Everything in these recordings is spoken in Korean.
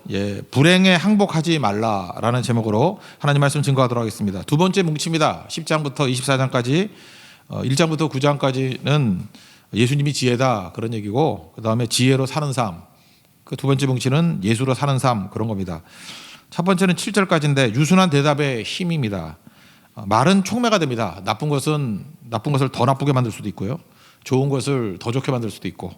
예, 불행에 항복하지 말라라는 제목으로 하나님 말씀 증거하도록 하겠습니다. 두 번째 뭉칩니다. 10장부터 24장까지 1장부터 9장까지는 예수님이 지혜다 그런 얘기고, 그 다음에 지혜로 사는 삶, 그 두 번째 뭉치는 예수로 사는 삶, 그런 겁니다. 첫 번째는 7절까지인데 유순한 대답의 힘입니다. 말은 촉매가 됩니다. 나쁜 것을 더 나쁘게 만들 수도 있고요, 좋은 것을 더 좋게 만들 수도 있고.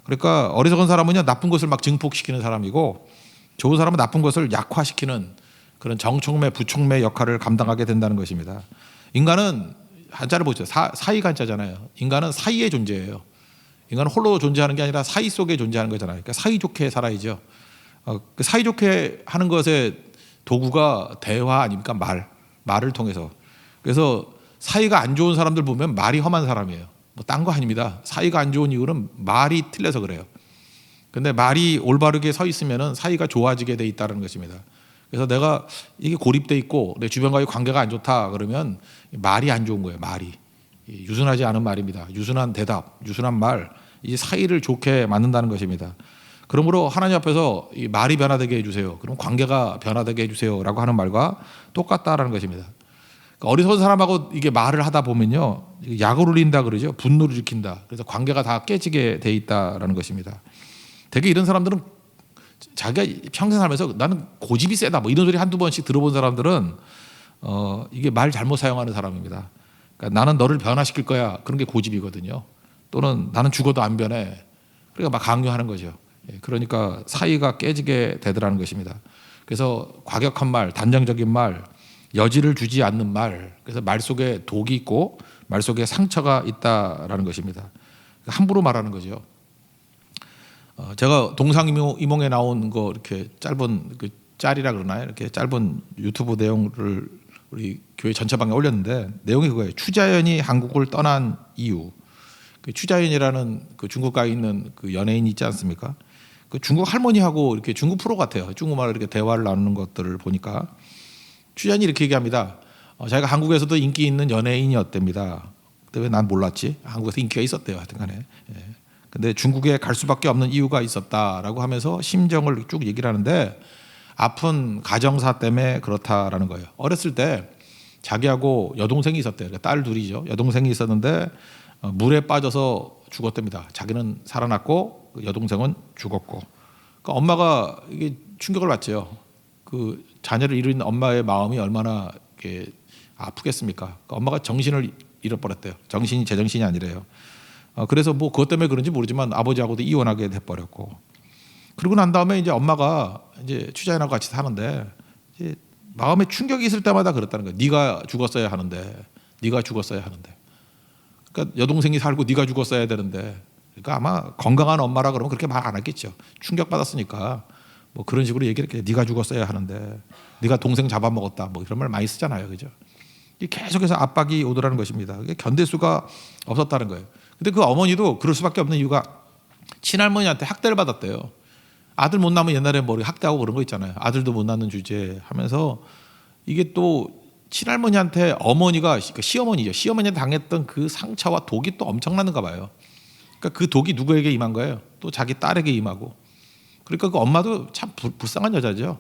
그러니까 어리석은 사람은요, 나쁜 것을 막 증폭시키는 사람이고, 좋은 사람은 나쁜 것을 약화시키는 그런 정촉매, 부촉매 역할을 감당하게 된다는 것입니다. 인간은 한자를 보죠. 사이가 한자잖아요. 인간은 사이의 존재예요. 인간은 홀로 존재하는 게 아니라 사이 속에 존재하는 거잖아요. 그러니까 사이좋게 살아야죠. 그 사이좋게 하는 것의 도구가 대화 아닙니까? 말을 통해서. 그래서 사이가 안 좋은 사람들 보면 말이 험한 사람이에요. 뭐 딴 거 아닙니다. 사이가 안 좋은 이유는 말이 틀려서 그래요. 근데 말이 올바르게 서 있으면 사이가 좋아지게 돼 있다는 것입니다. 그래서 내가 이게 고립돼 있고 내 주변과의 관계가 안 좋다 그러면 말이 안 좋은 거예요. 말이 유순하지 않은 말입니다. 유순한 대답, 유순한 말, 이 사이를 좋게 만든다는 것입니다. 그러므로 하나님 앞에서 이 말이 변화되게 해주세요, 그럼 관계가 변화되게 해주세요라고 하는 말과 똑같다라는 것입니다. 그러니까 어리석은 사람하고 이게 말을 하다 보면요, 약을 올린다 그러죠. 분노를 일으킨다. 그래서 관계가 다 깨지게 돼 있다라는 것입니다. 되게 이런 사람들은 자기가 평생 살면서 나는 고집이 세다 뭐 이런 소리 한두 번씩 들어본 사람들은 이게 말 잘못 사용하는 사람입니다. 그러니까 나는 너를 변화시킬 거야, 그런 게 고집이거든요. 또는 나는 죽어도 안 변해, 그러니까 막 강요하는 거죠. 그러니까 사이가 깨지게 되더라는 것입니다. 그래서 과격한 말, 단정적인 말, 여지를 주지 않는 말, 그래서 말 속에 독이 있고 말 속에 상처가 있다라는 것입니다. 함부로 말하는 거죠. 제가 동상이몽에 나온 거 이렇게 짧은 그 짤이라 그러나요? 이렇게 짧은 유튜브 내용을 우리 교회 전체방에 올렸는데, 내용이 그거예요. 추자연이 한국을 떠난 이유. 그 추자연이라는 그 중국가에 있는 그 연예인이 있지 않습니까? 그 중국 할머니하고 이렇게 중국 프로 같아요. 중국말로 이렇게 대화를 나누는 것들을 보니까 추자연이 이렇게 얘기합니다. 자기가 한국에서도 인기 있는 연예인이었답니다. 근데 왜 난 몰랐지? 한국에서 인기가 있었대요. 하여튼간에. 근데 중국에 갈 수밖에 없는 이유가 있었다라고 하면서 심정을 쭉 얘기를 하는데, 아픈 가정사 때문에 그렇다라는 거예요. 어렸을 때 자기하고 여동생이 있었대요. 그러니까 딸 둘이죠. 여동생이 있었는데 물에 빠져서 죽었답니다. 자기는 살아났고 여동생은 죽었고. 그러니까 엄마가 이게 충격을 받죠. 그 자녀를 잃은 엄마의 마음이 얼마나 이렇게 아프겠습니까? 그러니까 엄마가 정신을 잃어버렸대요. 정신이 제정신이 아니래요. 그래서 뭐 그것 때문에 그런지 모르지만 아버지하고도 이혼하게 돼버렸고, 그러고 난 다음에 이제 엄마가 이제 추자연하고 같이 사는데 이제 마음에 충격이 있을 때마다 그랬다는 거예요. 네가 죽었어야 하는데, 네가 죽었어야 하는데. 그러니까 여동생이 살고 네가 죽었어야 되는데. 그러니까 아마 건강한 엄마라 그러면 그렇게 말 안 했겠죠. 충격 받았으니까 뭐 그런 식으로 얘기를 했겠죠. 네가 죽었어야 하는데, 네가 동생 잡아먹었다, 뭐 이런 말 많이 쓰잖아요, 그죠? 계속해서 압박이 오더라는 것입니다. 그게 견딜 수가 없었다는 거예요. 근데 그 어머니도 그럴 수밖에 없는 이유가 친할머니한테 학대를 받았대요. 아들 못 낳으면 옛날에 뭐 학대하고 그런 거 있잖아요. 아들도 못 낳는 주제 하면서, 이게 또 친할머니한테 어머니가, 시어머니죠. 시어머니한테 당했던 그 상처와 독이 또 엄청나는가 봐요. 그러니까 그 독이 누구에게 임한 거예요? 또 자기 딸에게 임하고. 그러니까 그 엄마도 참 불쌍한 여자죠.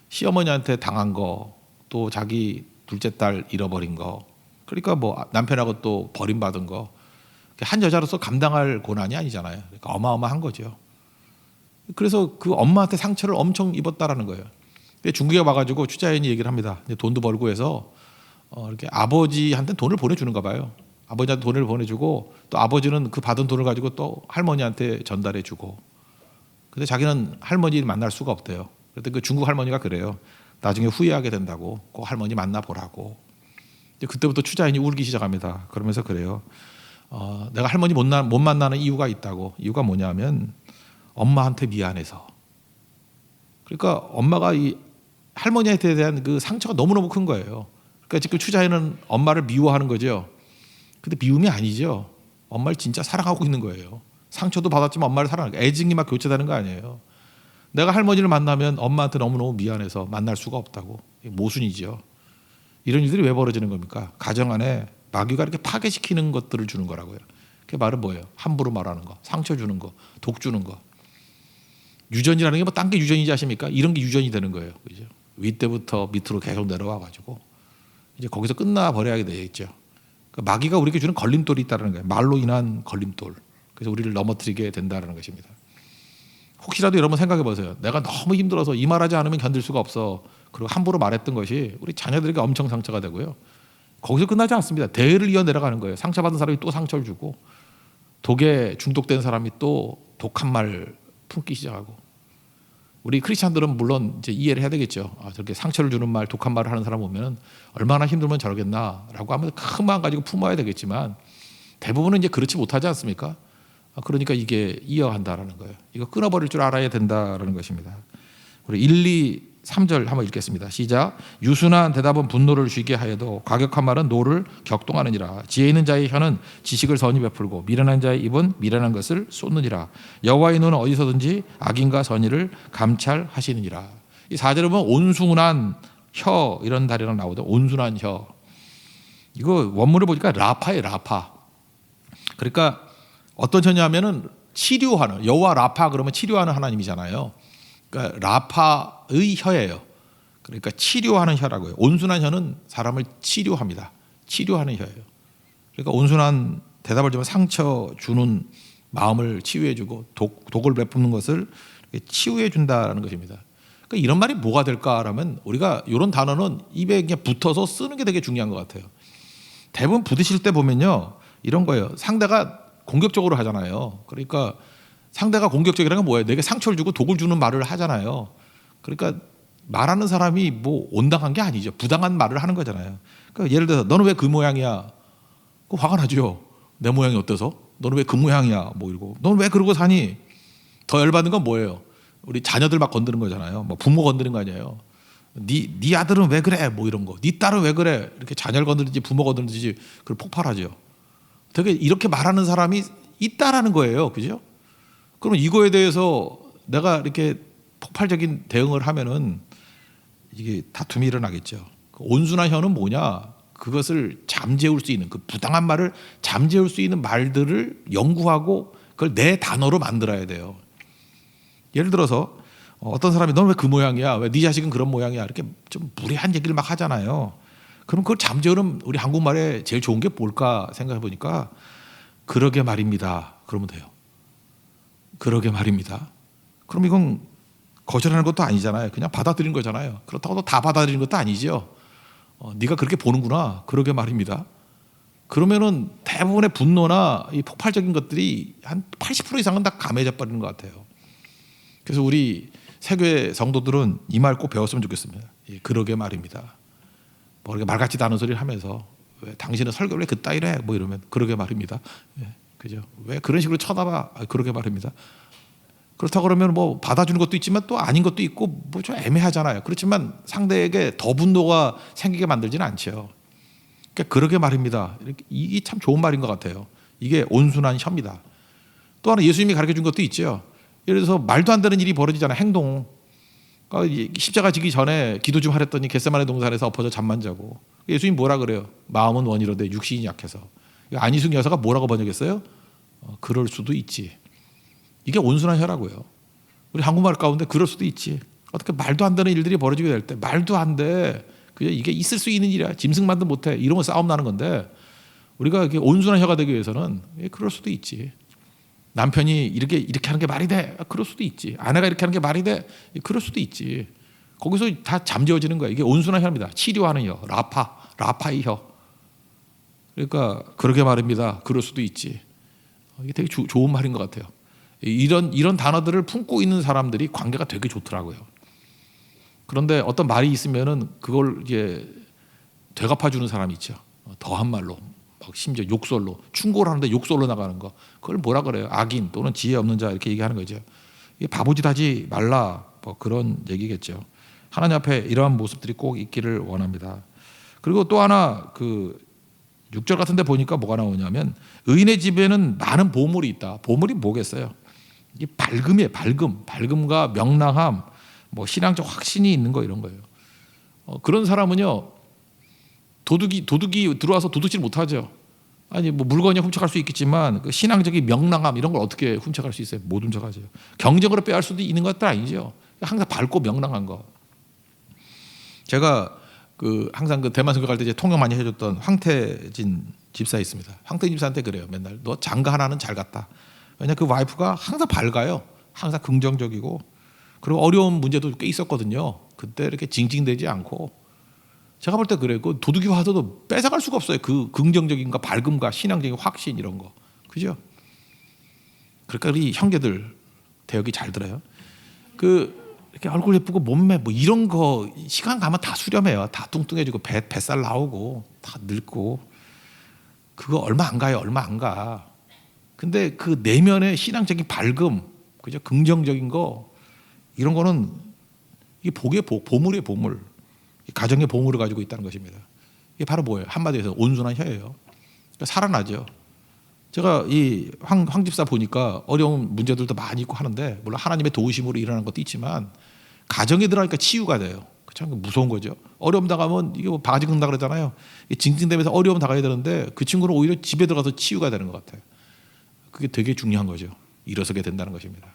시어머니한테 당한 거, 또 자기 둘째 딸 잃어버린 거, 그러니까 뭐 남편하고 또 버림받은 거, 한 여자로서 감당할 고난이 아니잖아요. 그러니까 어마어마한 거죠. 그래서 그 엄마한테 상처를 엄청 입었다라는 거예요. 중국에 와가지고 추자연이 얘기를 합니다. 돈도 벌고 해서 이렇게 아버지한테 돈을 보내주는가 봐요. 아버지한테 돈을 보내주고, 또 아버지는 그 받은 돈을 가지고 또 할머니한테 전달해주고. 근데 자기는 할머니를 만날 수가 없대요. 그랬더니 그 중국 할머니가 그래요. 나중에 후회하게 된다고, 그 할머니 만나보라고. 그때부터 추자연이 울기 시작합니다. 그러면서 그래요. 내가 할머니 못 만나는 이유가 있다고. 이유가 뭐냐면 엄마한테 미안해서. 그러니까 엄마가 이 할머니한테 대한 그 상처가 너무너무 큰 거예요. 그러니까 지금 추자연은 엄마를 미워하는 거죠. 근데 미움이 아니죠. 엄마를 진짜 사랑하고 있는 거예요. 상처도 받았지만 엄마를 사랑하는 거예요. 애증이 막 교체되는 거 아니에요. 내가 할머니를 만나면 엄마한테 너무너무 미안해서 만날 수가 없다고. 모순이죠. 이런 일들이 왜 벌어지는 겁니까? 가정 안에 마귀가 이렇게 파괴시키는 것들을 주는 거라고요. 그 말은 뭐예요? 함부로 말하는 거, 상처 주는 거, 독 주는 거. 유전이라는 게 뭐 딴 게 유전이지 아십니까? 이런 게 유전이 되는 거예요. 그죠? 윗대부터 밑으로 계속 내려와 가지고 이제 거기서 끝나 버려야 되겠죠. 그러니까 마귀가 우리에게 주는 걸림돌이 있다는 거예요. 말로 인한 걸림돌. 그래서 우리를 넘어뜨리게 된다는 것입니다. 혹시라도 여러분 생각해 보세요. 내가 너무 힘들어서 이 말하지 않으면 견딜 수가 없어. 그리고 함부로 말했던 것이 우리 자녀들에게 엄청 상처가 되고요. 거기서 끝나지 않습니다. 대를 이어 내려가는 거예요. 상처받은 사람이 또 상처를 주고 독에 중독된 사람이 또 독한 말 품기 시작하고 우리 크리스찬들은 물론 이제 이해를 해야 되겠죠. 저렇게 상처를 주는 말, 독한 말을 하는 사람 보면 얼마나 힘들면 저러겠나라고 하면서 큰 마음 가지고 품어야 되겠지만 대부분은 이제 그렇지 못하지 않습니까? 그러니까 이게 이어간다라는 거예요. 이거 끊어버릴 줄 알아야 된다라는 것입니다. 우리 1, 2, 3절 한번 읽겠습니다. 시작. 유순한 대답은 분노를 쉬게 하여도 과격한 말은 노를 격동하느니라. 지혜 있는 자의 혀는 지식을 선히 베풀고 미련한 자의 입은 미련한 것을 쏟느니라. 여호와의 눈은 어디서든지 악인과 선의를 감찰하시느니라. 이 4절에 보면 온순한 혀 이런 단어가 나오죠. 온순한 혀. 이거 원문을 보니까 라파예요. 라파. 그러니까 어떤 혀냐면은 치료하는, 여호와 라파 그러면 치료하는 하나님이잖아요. 그러니까 라파의 혀예요. 그러니까 치료하는 혀라고요. 온순한 혀는 사람을 치료합니다. 치료하는 혀예요. 그러니까 온순한 대답을 주면 상처 주는 마음을 치유해주고 독을 베푸는 것을 치유해준다는 것입니다. 그러니까 이런 말이 뭐가 될까라면 우리가 이런 단어는 입에 그냥 붙어서 쓰는 게 되게 중요한 것 같아요. 대부분 부딪힐 때 보면요 이런 거예요. 상대가 공격적으로 하잖아요. 그러니까 상대가 공격적이라는 건 뭐예요? 내게 상처를 주고 독을 주는 말을 하잖아요. 그러니까 말하는 사람이 뭐 온당한 게 아니죠. 부당한 말을 하는 거잖아요. 그러니까 예를 들어서 너는 왜 그 모양이야? 그 화가 나죠. 내 모양이 어때서? 너는 왜 그 모양이야? 뭐 이러고 너는 왜 그러고 사니? 더 열받는 건 뭐예요? 우리 자녀들 막 건드는 거잖아요. 뭐 부모 건드는 거 아니에요. 네 아들은 왜 그래? 뭐 이런 거. 네 딸은 왜 그래? 이렇게 자녀를 건드리지 부모 건드리지 그걸 폭발하죠. 되게 이렇게 말하는 사람이 있다라는 거예요. 그죠? 그럼 이거에 대해서 내가 이렇게 폭발적인 대응을 하면은 이게 다툼이 일어나겠죠. 온순한 혀는 뭐냐? 그것을 잠재울 수 있는 그 부당한 말을 잠재울 수 있는 말들을 연구하고 그걸 내 단어로 만들어야 돼요. 예를 들어서 어떤 사람이 너는 왜 그 모양이야? 왜 네 자식은 그런 모양이야? 이렇게 좀 무례한 얘기를 막 하잖아요. 그럼 그걸 잠재우는 우리 한국말에 제일 좋은 게 뭘까 생각해 보니까 그러게 말입니다. 그러면 돼요. 그러게 말입니다. 그럼 이건 거절하는 것도 아니잖아요. 그냥 받아들이는 거잖아요. 그렇다고 다 받아들이는 것도 아니죠. 네가 그렇게 보는구나. 그러게 말입니다. 그러면은 대부분의 분노나 이 폭발적인 것들이 한 80% 이상은 다 감해져 버리는 것 같아요. 그래서 우리 세교회 성도들은 이 말 꼭 배웠으면 좋겠습니다. 예, 그러게 말입니다. 뭐 이렇게 말 같지도 않은 소리를 하면서 왜 당신은 설교를 왜 그따위래? 뭐 이러면 그러게 말입니다. 예, 그죠? 왜 그런 식으로 쳐다봐? 그러게 말입니다. 그렇다고 그러면 뭐 받아주는 것도 있지만 또 아닌 것도 있고 뭐 좀 애매하잖아요. 그렇지만 상대에게 더 분노가 생기게 만들지는 않죠. 그러니까 그러게 말입니다. 이게 참 좋은 말인 것 같아요. 이게 온순한 혀입니다. 또 하나 예수님이 가르쳐준 것도 있죠. 예를 들어서 말도 안 되는 일이 벌어지잖아요. 행동. 그러니까 십자가 지기 전에 기도 좀 하랬더니 겟세마네 동산에서 엎어져 잠만 자고. 예수님 뭐라 그래요? 마음은 원이로되 육신이 약해서. 안희숙 여사가 뭐라고 번역했어요? 그럴 수도 있지. 이게 온순한 혀라고요. 우리 한국말 가운데 그럴 수도 있지. 어떻게 말도 안 되는 일들이 벌어지게 될 때 말도 안 돼. 그죠? 이게 있을 수 있는 일이야. 짐승만도 못해. 이러면 싸움 나는 건데 우리가 이렇게 온순한 혀가 되기 위해서는 그럴 수도 있지. 남편이 이렇게 하는 게 말이 돼. 그럴 수도 있지. 아내가 이렇게 하는 게 말이 돼. 그럴 수도 있지. 거기서 다 잠재워지는 거야. 이게 온순한 혀입니다. 치료하는 혀. 라파의 혀. 그러니까 그러게 말입니다. 그럴 수도 있지. 이게 되게 좋은 말인 것 같아요. 이런 단어들을 품고 있는 사람들이 관계가 되게 좋더라고요. 그런데 어떤 말이 있으면은 그걸 이제 되갚아주는 사람이 있죠. 더한 말로, 막 심지어 욕설로, 충고를 하는데 욕설로 나가는 거. 그걸 뭐라 그래요? 악인 또는 지혜 없는 자 이렇게 얘기하는 거죠. 이게 바보짓하지 말라. 뭐 그런 얘기겠죠. 하나님 앞에 이러한 모습들이 꼭 있기를 원합니다. 그리고 또 하나 그 6절 같은 데 보니까 뭐가 나오냐면 의인의 집에는 많은 보물이 있다. 보물이 뭐겠어요? 이게 밝음이에요. 밝음과 명랑함, 뭐 신앙적 확신이 있는 거 이런 거예요. 그런 사람은요 도둑이 들어와서 도둑질 못하죠. 아니 뭐 물건이 훔쳐갈 수 있겠지만 그 신앙적인 명랑함 이런 걸 어떻게 훔쳐갈 수 있어요? 못 훔쳐가죠. 경쟁으로 빼앗을 수도 있는 것도 아니죠. 항상 밝고 명랑한 거. 제가 그 항상 그 대만 선교 갈 때 이제 통역 많이 해줬던 황태진 집사 있습니다. 황태진 집사한테 그래요. 맨날 너 장가 하나는 잘 갔다. 왜냐 그 와이프가 항상 밝아요. 항상 긍정적이고 그리고 어려운 문제도 꽤 있었거든요. 그때 이렇게 징징대지 않고 제가 볼 때 그래요. 그 도둑이 와도 뺏어갈 수가 없어요. 그 긍정적인가 밝음과 신앙적인 확신 이런 거. 그죠? 그러니까 우리 형제들 대역이 잘 들어요. 그 이렇게 얼굴 예쁘고 몸매 뭐 이런 거 시간 가면 다 수렴해요. 다 뚱뚱해지고 뱃살 나오고 다 늙고 그거 얼마 안 가요. 얼마 안 가. 근데 그 내면의 신앙적인 밝음, 그죠? 긍정적인 거 이런 거는 이게 복의 복, 보물의 보물, 가정의 보물을 가지고 있다는 것입니다. 이게 바로 뭐예요? 한마디로 해서 온순한 혀예요. 그러니까 살아나죠. 제가 이 황 집사 보니까 어려운 문제들도 많이 있고 하는데 물론 하나님의 도우심으로 일어나는 것도 있지만 가정에 들어가니까 치유가 돼요. 참 무서운 거죠. 어려움 당하면 이게 뭐 바가지 긁는다 그러잖아요. 징징대면서 어려움 당해야 되는데 그 친구는 오히려 집에 들어가서 치유가 되는 것 같아요. 그게 되게 중요한 거죠. 일어서게 된다는 것입니다.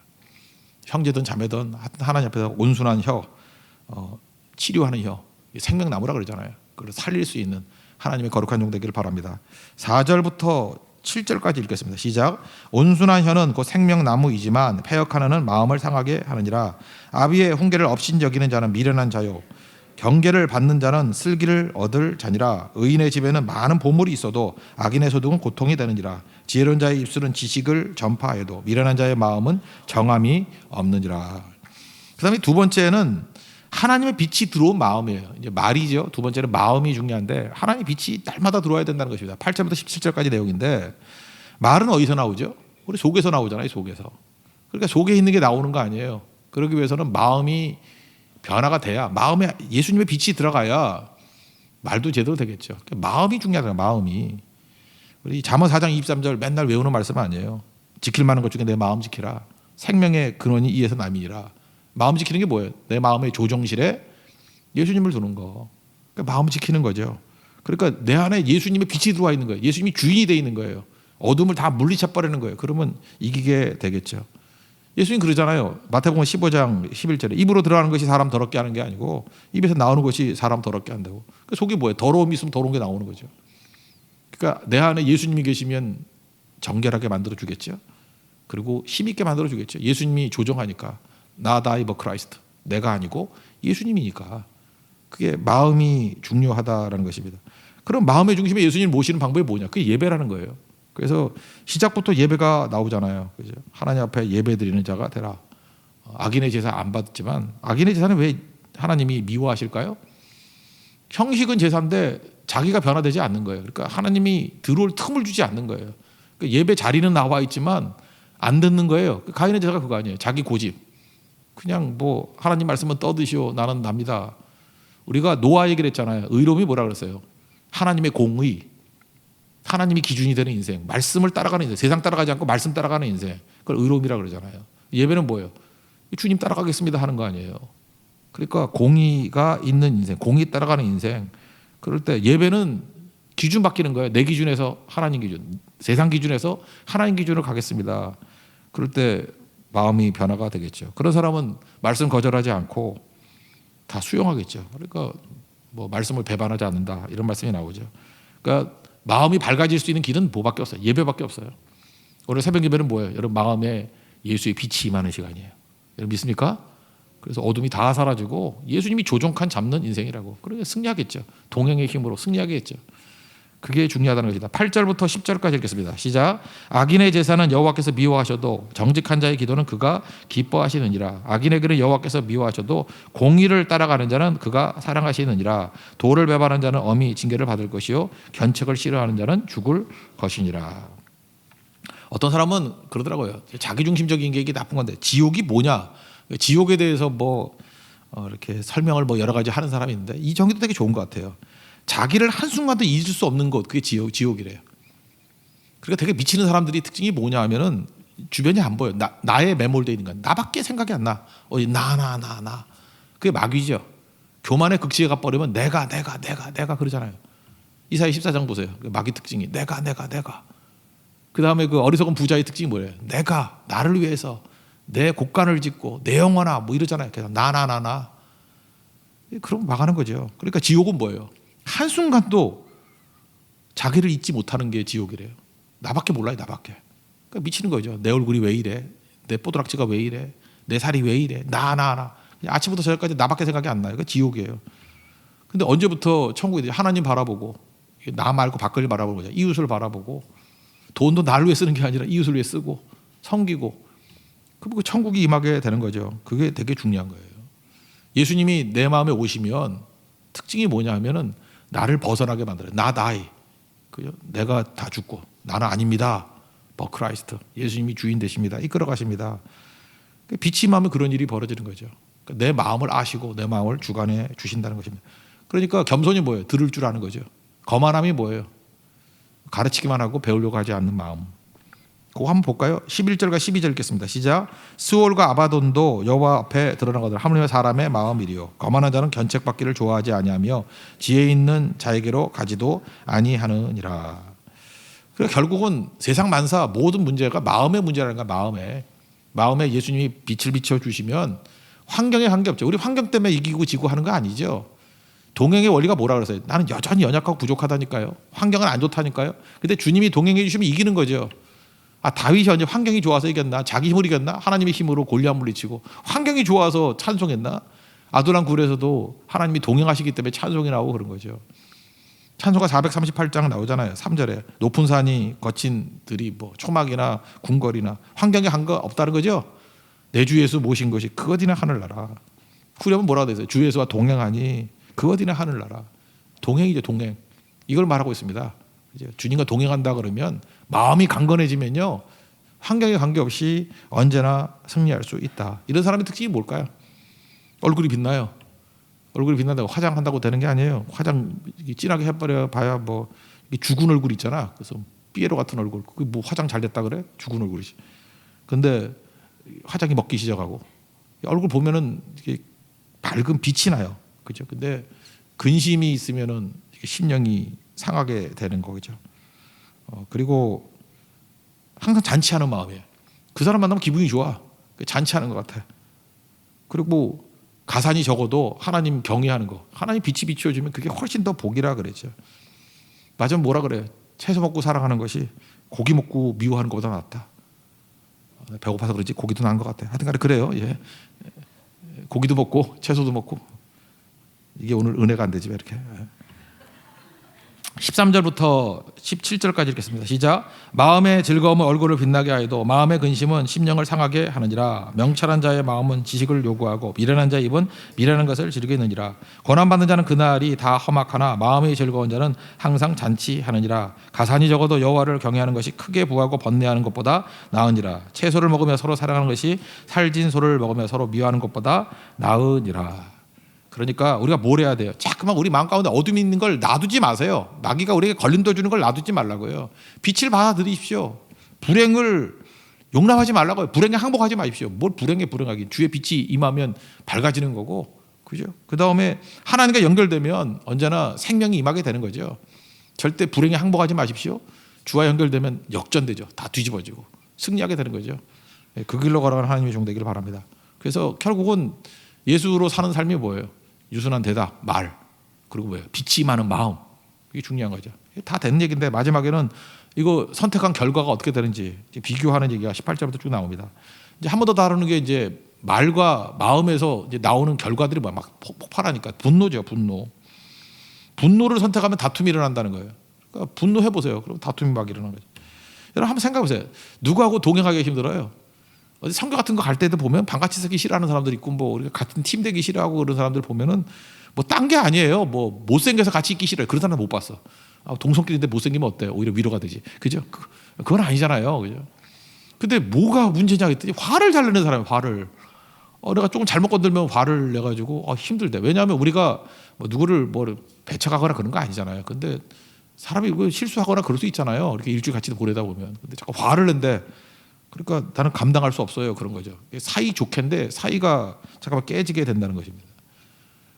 형제든 자매든 하나님 앞에서 온순한 혀, 치료하는 혀, 생명나무라 그러잖아요. 그걸 살릴 수 있는 하나님의 거룩한 종 되기를 바랍니다. 4절부터 7절까지 읽겠습니다. 시작. 온순한 혀는 곧 생명나무이지만 패역하는 이는 마음을 상하게 하느니라. 아비의 훈계를 업신 여기는 자는 미련한 자요 경계를 받는 자는 슬기를 얻을 자니라. 의인의 집에는 많은 보물이 있어도 악인의 소득은 고통이 되느니라. 지혜로운 자의 입술은 지식을 전파해도 미련한 자의 마음은 정함이 없느니라. 그 다음에 두 번째는 하나님의 빛이 들어온 마음이에요. 이제 말이죠. 두 번째는 마음이 중요한데 하나님의 빛이 날마다 들어와야 된다는 것입니다. 8절부터 17절까지 내용인데 말은 어디서 나오죠? 우리 속에서 나오잖아요. 속에서. 그러니까 속에 있는 게 나오는 거 아니에요. 그러기 위해서는 마음이 변화가 돼야 마음에 예수님의 빛이 들어가야 말도 제대로 되겠죠. 그러니까 마음이 중요하잖아요. 마음이. 우리 잠언 4장 23절 맨날 외우는 말씀 아니에요. 지킬 만한 것 중에 내 마음 지키라. 생명의 근원이 이에서 남이니라. 마음 지키는 게 뭐예요? 내 마음의 조정실에 예수님을 두는 거. 그러니까 마음 지키는 거죠. 그러니까 내 안에 예수님의 빛이 들어와 있는 거예요. 예수님이 주인이 되어 있는 거예요. 어둠을 다 물리쳐 버리는 거예요. 그러면 이기게 되겠죠. 예수님 그러잖아요. 마태복음 15장 11절에 입으로 들어가는 것이 사람 더럽게 하는 게 아니고 입에서 나오는 것이 사람 더럽게 한다고. 그 속이 뭐예요? 더러움이 있으면 더러운 게 나오는 거죠. 그러니까 내 안에 예수님이 계시면 정결하게 만들어 주겠죠. 그리고 힘있게 만들어 주겠죠. 예수님이 조정하니까. Not I but Christ. 내가 아니고 예수님이니까. 그게 마음이 중요하다라는 것입니다. 그럼 마음의 중심에 예수님을 모시는 방법이 뭐냐? 그게 예배라는 거예요. 그래서 시작부터 예배가 나오잖아요. 그죠? 하나님 앞에 예배 드리는 자가 되라. 악인의 제사 안 받지만 악인의 제사는 왜 하나님이 미워하실까요? 형식은 제사인데 자기가 변화되지 않는 거예요. 그러니까 하나님이 들어올 틈을 주지 않는 거예요. 그러니까 예배 자리는 나와 있지만 안 듣는 거예요. 가인의 제사가 그거 아니에요. 자기 고집. 그냥 뭐 하나님 말씀은 떠드시오 나는 납니다. 우리가 노아 얘기를 했잖아요. 의로움이 뭐라 그랬어요? 하나님의 공의, 하나님이 기준이 되는 인생, 말씀을 따라가는 인생, 세상 따라가지 않고 말씀 따라가는 인생, 그걸 의로움이라 그러잖아요. 예배는 뭐예요? 주님 따라가겠습니다 하는 거 아니에요. 그러니까 공의가 있는 인생, 공의 따라가는 인생. 그럴 때 예배는 기준 바뀌는 거예요. 내 기준에서 하나님 기준, 세상 기준에서 하나님 기준으로 가겠습니다. 그럴 때 마음이 변화가 되겠죠. 그런 사람은 말씀 거절하지 않고 다 수용하겠죠. 그러니까 뭐 말씀을 배반하지 않는다 이런 말씀이 나오죠. 그러니까 마음이 밝아질 수 있는 길은 뭐밖에 없어요? 예배밖에 없어요. 오늘 새벽 예배는 뭐예요? 여러분 마음에 예수의 빛이 임하는 시간이에요. 여러분 믿습니까? 그래서 어둠이 다 사라지고 예수님이 조종칸 잡는 인생이라고. 그러니까 승리하겠죠. 동행의 힘으로 승리하겠죠. 그게 중요하다는 것이다. 8절부터 10절까지 읽겠습니다. 시작. 악인의 제사는 여호와께서 미워하셔도 정직한 자의 기도는 그가 기뻐하시느니라. 악인의 길은 여호와께서 미워하셔도 공의를 따라가는 자는 그가 사랑하시느니라. 도를 배반하는 자는 엄히 징계를 받을 것이요 견책을 싫어하는 자는 죽을 것이니라. 어떤 사람은 그러더라고요. 자기중심적인 게 이게 나쁜 건데 지옥이 뭐냐? 지옥에 대해서 뭐 이렇게 설명을 뭐 여러 가지 하는 사람이 있는데 이 정의도 되게 좋은 것 같아요. 자기를 한순간도 잊을 수 없는 곳, 그게 지옥이래요. 그러니까 되게 미치는 사람들이 특징이 뭐냐 하면은 주변이 안 보여. 나에 매몰되어 있는 거야. 나밖에 생각이 안 나. 나. 그게 마귀죠. 교만의 극치에 가버리면 내가 그러잖아요. 이사야 14장 보세요. 마귀 특징이 내가. 그 다음에 그 어리석은 부자의 특징이 뭐예요? 내가 나를 위해서 내 곡간을 짓고 내 영혼아 뭐 이러잖아요. 그래서 나. 그럼 망하는 거죠. 그러니까 지옥은 뭐예요? 한순간도 자기를 잊지 못하는 게 지옥이래요. 나밖에 몰라요, 나밖에. 그러니까 미치는 거죠. 내 얼굴이 왜 이래? 내 뽀드락지가 왜 이래? 내 살이 왜 이래? 나. 아침부터 저녁까지 나밖에 생각이 안 나요. 그 지옥이에요. 근데 언제부터 천국이 하나님 바라보고 나 말고 밖을 바라보는 거죠. 이웃을 바라보고 돈도 나를 위해 쓰는 게 아니라 이웃을 위해 쓰고 섬기고 그 천국이 임하게 되는 거죠. 그게 되게 중요한 거예요. 예수님이 내 마음에 오시면 특징이 뭐냐 하면은 나를 벗어나게 만들어요. 나이. 내가 다 죽고 나는 아닙니다. 크라이스트. 예수님이 주인 되십니다. 이끌어 가십니다. 빛이 임하면 그런 일이 벌어지는 거죠. 내 마음을 아시고 내 마음을 주관해 주신다는 것입니다. 그러니까 겸손이 뭐예요? 들을 줄 아는 거죠. 거만함이 뭐예요? 가르치기만 하고 배우려고 하지 않는 마음. 그거 한번 볼까요? 11절과 12절 읽겠습니다. 시작. 스올과 아바돈도 여호와 앞에 드러나거든 하물며 사람의 마음이리요. 거만한 자는 견책받기를 좋아하지 아니하며 지혜 있는 자에게로 가지도 아니하느니라. 그러니까 결국은 세상 만사 모든 문제가 마음의 문제라는 거야. 마음에 예수님이 빛을 비춰주시면 환경에 관계없죠. 우리 환경 때문에 이기고 지고 하는 거 아니죠. 동행의 원리가 뭐라 그랬어요? 나는 여전히 연약하고 부족하다니까요. 환경은 안 좋다니까요. 근데 주님이 동행해 주시면 이기는 거죠. 다윗이 언제 환경이 좋아서 이겼나? 자기 힘으로 이겼나? 하나님의 힘으로 골리앗 물리치고. 환경이 좋아서 찬송했나? 아둘람 굴에서도 하나님이 동행하시기 때문에 찬송이 나오고 그런 거죠. 찬송가 438장 나오잖아요. 3절에 높은 산이 거친 들이 초막이나 궁궐이나 환경에 한거 없다는 거죠. 내 주 예수 모신 것이 그것이나 하늘나라. 후렴은 뭐라고 되어 있어요? 주 예수와 동행하니 그것이나 하늘나라. 동행이죠, 동행. 이걸 말하고 있습니다. 주님과 동행한다 그러면 마음이 강건해지면요 환경에 관계없이 언제나 승리할 수 있다. 이런 사람의 특징이 뭘까요? 얼굴이 빛나요. 얼굴이 빛난다고 화장한다고 되는 게 아니에요. 화장 진하게 해버려 봐야 죽은 얼굴 있잖아. 그래서 삐에로 같은 얼굴. 그게 화장 잘 됐다 그래? 죽은 얼굴이지. 근데 화장이 먹기 시작하고 얼굴 보면은 이게 밝은 빛이 나요. 그죠? 근데 근심이 있으면은 심령이 상하게 되는 거죠. 그리고 항상 잔치하는 마음이에요. 그 사람 만나면 기분이 좋아. 잔치하는 것 같아. 그리고 가산이 적어도 하나님 경외하는 거. 하나님 빛이 비춰주면 그게 훨씬 더 복이라 그랬죠. 맞으면 뭐라 그래요? 채소 먹고 살아가는 것이 고기 먹고 미워하는 것보다 낫다. 배고파서 그러지 고기도 나은 것 같아. 하여튼 간에 그래요. 예. 고기도 먹고 채소도 먹고. 이게 오늘 은혜가 안 되지 왜 이렇게. 13절부터 17절까지 읽겠습니다. 시작. 마음의 즐거움은 얼굴을 빛나게 하여도 마음의 근심은 심령을 상하게 하느니라. 명철한 자의 마음은 지식을 요구하고 미련한 자의 입은 미련한 것을 즐기느니라. 고난받는 자는 그날이 다 험악하나 마음이 즐거운 자는 항상 잔치하느니라. 가산이 적어도 여호와를 경외하는 것이 크게 부하고 번뇌하는 것보다 나으니라. 채소를 먹으며 서로 사랑하는 것이 살진 소를 먹으며 서로 미워하는 것보다 나으니라. 그러니까 우리가 뭘 해야 돼요? 자꾸만 우리 마음 가운데 어둠이 있는 걸 놔두지 마세요. 마귀가 우리에게 걸림돌 주는 걸 놔두지 말라고요. 빛을 받아들이십시오. 불행을 용납하지 말라고요. 불행에 항복하지 마십시오. 뭘 불행에 불행하긴. 주의 빛이 임하면 밝아지는 거고, 그죠? 그 다음에 하나님과 연결되면 언제나 생명이 임하게 되는 거죠. 절대 불행에 항복하지 마십시오. 주와 연결되면 역전되죠. 다 뒤집어지고 승리하게 되는 거죠. 그 길로 걸어가는 하나님의 종 되기를 바랍니다. 그래서 결국은 예수로 사는 삶이 뭐예요? 유순한 대답, 말, 그리고 뭐예요? 빛이 많은 마음. 이게 중요한 거죠. 다 된 얘기인데 마지막에는 이거 선택한 결과가 어떻게 되는지 비교하는 얘기가 18절부터 쭉 나옵니다. 이제 한 번 더 다루는 게 이제 말과 마음에서 이제 나오는 결과들이 막 폭발하니까 분노죠, 분노. 분노를 선택하면 다툼이 일어난다는 거예요. 그러니까 분노해 보세요. 그럼 다툼이 막 일어나는 거죠. 여러분 한번 생각해 보세요. 누구하고 동행하기 힘들어요? 어디 선교 같은 거 갈 때도 보면 방같이 쓰기 싫어하는 사람들 있고 우리가 같은 팀 되기 싫어하고 그런 사람들 보면은 딴 게 아니에요. 못생겨서 같이 있기 싫어요. 그런 사람 못 봤어. 동성끼리인데 못생기면 어때요? 오히려 위로가 되지. 그죠? 그건 아니잖아요. 그죠? 근데 뭐가 문제냐 했더니 화를 잘 내는 사람이에요. 화를. 내가 조금 잘못 건들면 화를 내가지고 힘들대. 왜냐하면 우리가 누구를 배척하거나 그런 거 아니잖아요. 근데 사람이 실수하거나 그럴 수 있잖아요. 이렇게 일주일 같이 보내다 보면. 근데 자꾸 화를 낸대. 그러니까 나는 감당할 수 없어요. 그런 거죠. 사이 좋겠는데 사이가 잠깐만 깨지게 된다는 것입니다.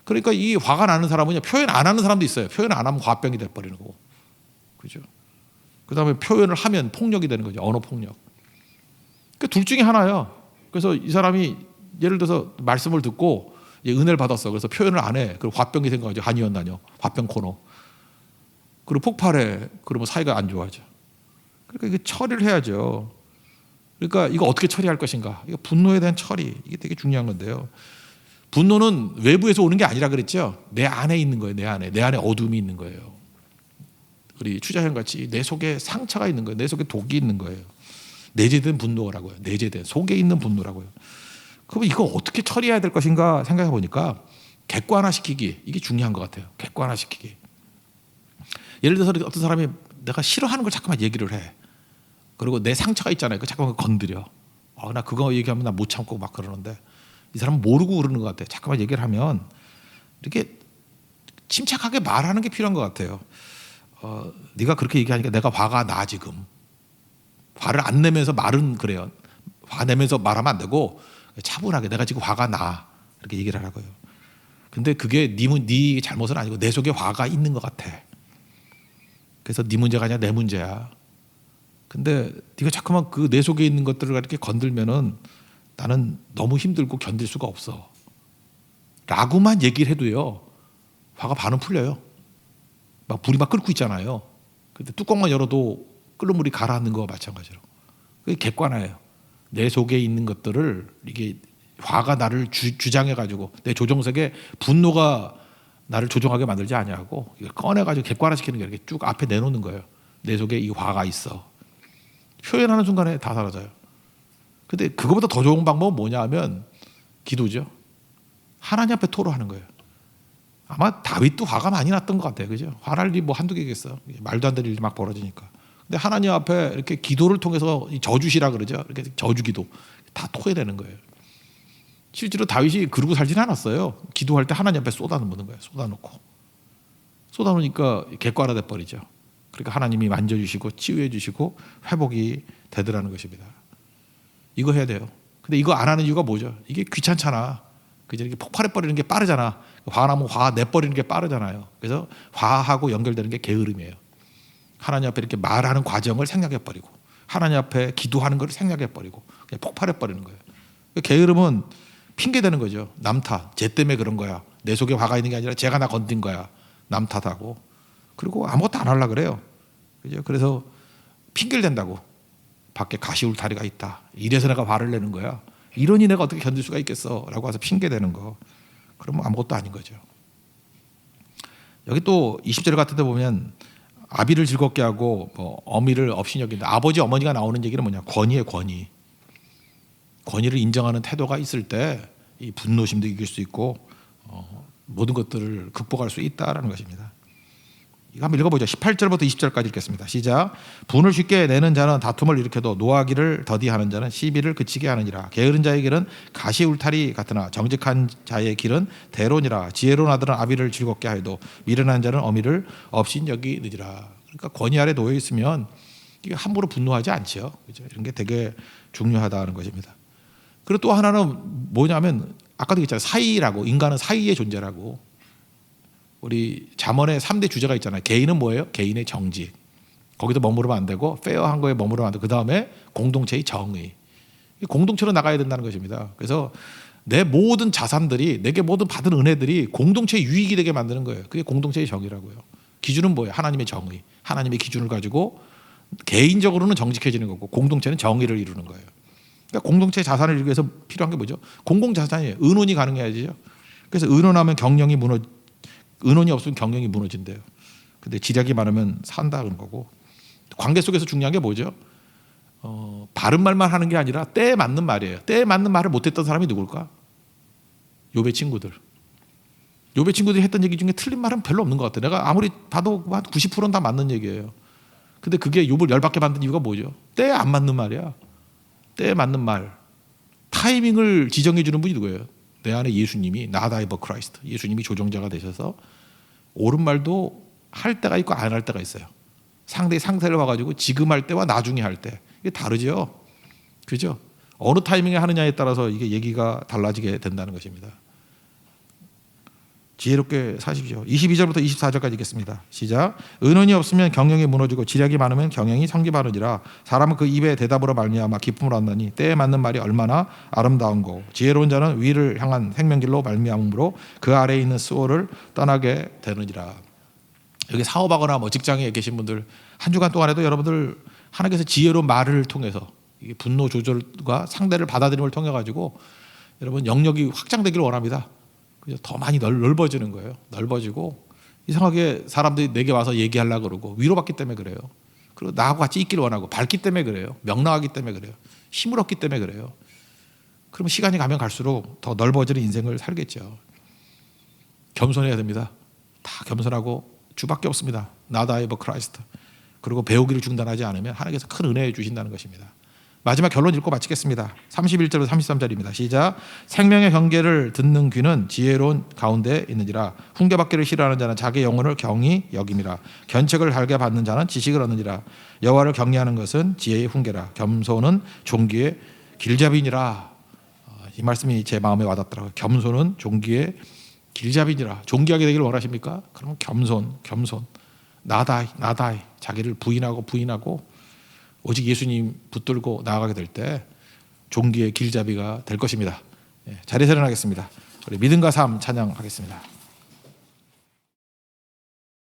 그러니까 이 화가 나는 사람은 표현 안 하는 사람도 있어요. 표현 안 하면 화병이 돼버리는 거고. 그죠? 그다음에 표현을 하면 폭력이 되는 거죠. 언어 폭력. 그러니까 둘 중에 하나야. 그래서 이 사람이 예를 들어서 말씀을 듣고 은혜를 받았어. 그래서 표현을 안 해. 그리고 화병이 생겨가지고 한의원 다녀. 화병 코너. 그리고 폭발해. 그러면 사이가 안 좋아져. 그러니까 이게 처리를 해야죠. 그러니까 이거 어떻게 처리할 것인가. 이거 분노에 대한 처리. 이게 되게 중요한 건데요. 분노는 외부에서 오는 게 아니라 그랬죠. 내 안에 있는 거예요. 내 안에 어둠이 있는 거예요. 우리 추자현 같이 내 속에 상처가 있는 거예요. 내 속에 독이 있는 거예요. 내재된 분노라고요. 내재된 속에 있는 분노라고요. 그럼 이거 어떻게 처리해야 될 것인가 생각해 보니까 객관화시키기 이게 중요한 것 같아요. 객관화시키기. 예를 들어서 어떤 사람이 내가 싫어하는 걸 자꾸만 얘기를 해. 그리고 내 상처가 있잖아요. 그 자꾸만 건드려. 나 그거 얘기하면 나 못 참고 막 그러는데 이 사람은 모르고 그러는 것 같아요. 자꾸만 얘기를 하면 이렇게 침착하게 말하는 게 필요한 것 같아요. 네가 그렇게 얘기하니까 내가 화가 나 지금. 화를 안 내면서 말은 그래요. 화 내면서 말하면 안 되고 차분하게 내가 지금 화가 나 이렇게 얘기를 하라고요. 근데 그게 네 잘못은 아니고 내 속에 화가 있는 것 같아. 그래서 네 문제가 아니라 내 문제야. 근데 네가 자꾸만 그 내 속에 있는 것들을 이렇게 건들면은 나는 너무 힘들고 견딜 수가 없어. 라고만 얘기를 해도요. 화가 반은 풀려요. 막 불이 막 끓고 있잖아요. 근데 뚜껑만 열어도 끓는 물이 가라앉는 거와 마찬가지로. 그게 객관화예요. 내 속에 있는 것들을 이게 화가 나를 주장해가지고 내 조정석에 분노가 나를 조종하게 만들지 아니하고 이걸 꺼내가지고 객관화시키는 게 이렇게 쭉 앞에 내놓는 거예요. 내 속에 이 화가 있어. 표현하는 순간에 다 사라져요. 근데 그거보다 더 좋은 방법은 뭐냐 하면 기도죠. 하나님 앞에 토로하는 거예요. 아마 다윗도 화가 많이 났던 것 같아요. 그죠? 화날 일이 뭐 한두 개겠어요. 말도 안 되는 일이 막 벌어지니까. 근데 하나님 앞에 이렇게 기도를 통해서 저주시라 그러죠. 이렇게 저주기도 다 토해내는 거예요. 실제로 다윗이 그러고 살진 않았어요. 기도할 때 하나님 앞에 쏟아놓는 거예요. 쏟아놓으니까 객관화돼 버리죠. 그러니까 하나님이 만져주시고 치유해 주시고 회복이 되더라는 것입니다. 이거 해야 돼요. 근데 이거 안 하는 이유가 뭐죠? 이게 귀찮잖아. 그죠? 이렇게 폭발해 버리는 게 빠르잖아. 화나면 화 내버리는 게 빠르잖아요. 그래서 화하고 연결되는 게 게으름이에요. 하나님 앞에 이렇게 말하는 과정을 생략해 버리고 하나님 앞에 기도하는 걸 생략해 버리고 그냥 폭발해 버리는 거예요. 게으름은 핑계 대는 거죠. 남 탓. 쟤 때문에 그런 거야. 내 속에 화가 있는 게 아니라 쟤가 나 건든 거야. 남 탓하고. 그리고 아무것도 안 하려고 그래요. 그죠? 그래서 핑계를 댄다고. 밖에 가시울타리가 있다. 이래서 내가 화를 내는 거야. 이러니 내가 어떻게 견딜 수가 있겠어? 라고 해서 핑계 대는 거. 그러면 아무것도 아닌 거죠. 여기 또 20절 같은 데 보면 아비를 즐겁게 하고 뭐 어미를 없이 여긴다. 아버지 어머니가 나오는 얘기는 뭐냐? 권위의 권위. 권위를 인정하는 태도가 있을 때 이 분노심도 이길 수 있고 모든 것들을 극복할 수 있다라는 것입니다. 이거 한번 읽어보죠. 18절부터 20절까지 읽겠습니다. 시작. 분을 쉽게 내는 자는 다툼을 일으켜도 노하기를 더디하는 자는 시비를 그치게 하느니라. 게으른 자의 길은 가시 울타리 같으나 정직한 자의 길은 대론이라. 지혜로운 아들은 아비를 즐겁게 하여도 미련한 자는 어미를 없인 여기느니라. 그러니까 권위 아래 놓여 있으면 이게 함부로 분노하지 않죠. 그죠? 이런 게 되게 중요하다는 것입니다. 그리고 또 하나는 뭐냐면 아까도 얘기했잖아요. 사이라고. 인간은 사이의 존재라고. 우리 잠언의 3대 주제가 있잖아요. 개인은 뭐예요? 개인의 정직. 거기도 머무르면 안 되고 페어한 거에 머무르면 안 되고 그다음에 공동체의 정의. 공동체로 나가야 된다는 것입니다. 그래서 내 모든 자산들이 내게 모든 받은 은혜들이 공동체의 유익이 되게 만드는 거예요. 그게 공동체의 정의라고요. 기준은 뭐예요? 하나님의 정의. 하나님의 기준을 가지고 개인적으로는 정직해지는 거고 공동체는 정의를 이루는 거예요. 그러니까 공동체 자산을 이루기 위해서 필요한 게 뭐죠? 공공자산이에요. 의논이 가능해야죠. 그래서 의논하면 의논이 없으면 경영이 무너진대요. 근데 지략이 많으면 산다는 거고. 관계 속에서 중요한 게 뭐죠? 바른 말만 하는 게 아니라 때에 맞는 말이에요. 때에 맞는 말을 못했던 사람이 누굴까? 욥의 친구들. 욥의 친구들이 했던 얘기 중에 틀린 말은 별로 없는 것 같아요. 내가 아무리 봐도 한 90%는 다 맞는 얘기예요. 근데 그게 욥을 열받게 만든 이유가 뭐죠? 때에 안 맞는 말이야. 때에 맞는 말. 타이밍을 지정해 주는 분이 누구예요? 내 안에 예수님이 나다이버 크라이스트. 예수님이 조정자가 되셔서 옳은 말도 할 때가 있고 안 할 때가 있어요. 상대의 상태를 봐가지고 지금 할 때와 나중에 할 때. 이게 다르죠. 그죠? 어느 타이밍에 하느냐에 따라서 이게 얘기가 달라지게 된다는 것입니다. 지혜롭게 사십시오. 22절부터 24절까지 읽겠습니다. 시작. 의논이 없으면 경영이 무너지고 지략이 많으면 경영이 성기바르니라. 사람은 그 입에 대답으로 말미암아 기쁨을 얻나니 때에 맞는 말이 얼마나 아름다운 거. 지혜로운 자는 위를 향한 생명길로 말미암으로 그 아래에 있는 수호를 떠나게 되느니라. 여기 사업하거나 뭐 직장에 계신 분들 한 주간 동안에도 여러분들 하나님께서 지혜로운 말을 통해서 이게 분노 조절과 상대를 받아들임을 통해 가지고 여러분 영역이 확장되기를 원합니다. 그래서 더 많이 넓어지는 거예요. 넓어지고 이상하게 사람들이 내게 와서 얘기하려고 그러고 위로받기 때문에 그래요. 그리고 나하고 같이 있기를 원하고 밝기 때문에 그래요. 명랑하기 때문에 그래요. 힘을 얻기 때문에 그래요. 그러면 시간이 가면 갈수록 더 넓어지는 인생을 살겠죠. 겸손해야 됩니다. 다 겸손하고 주밖에 없습니다. Not I but Christ. 그리고 배우기를 중단하지 않으면 하나님께서 큰 은혜 주신다는 것입니다. 마지막 결론 읽고 마치겠습니다. 31절부터 33절입니다. 시작. 생명의 경계를 듣는 귀는 지혜로운 가운데 있느니라. 훈계받기를 싫어하는 자는 자기 영혼을 경히 여김이라. 견책을 달게 받는 자는 지식을 얻느니라. 여호와를 경외하는 것은 지혜의 훈계라. 겸손은 종기의 길잡이니라. 이 말씀이 제 마음에 와닿더라고요. 겸손은 종기의 길잡이니라. 종기하게 되기를 원하십니까? 그러면 겸손. 나다이 자기를 부인하고 오직 예수님 붙들고 나아가게 될 때 종기의 길잡이가 될 것입니다. 자리에서 일어나겠습니다. 우리 믿음과 삶 찬양하겠습니다.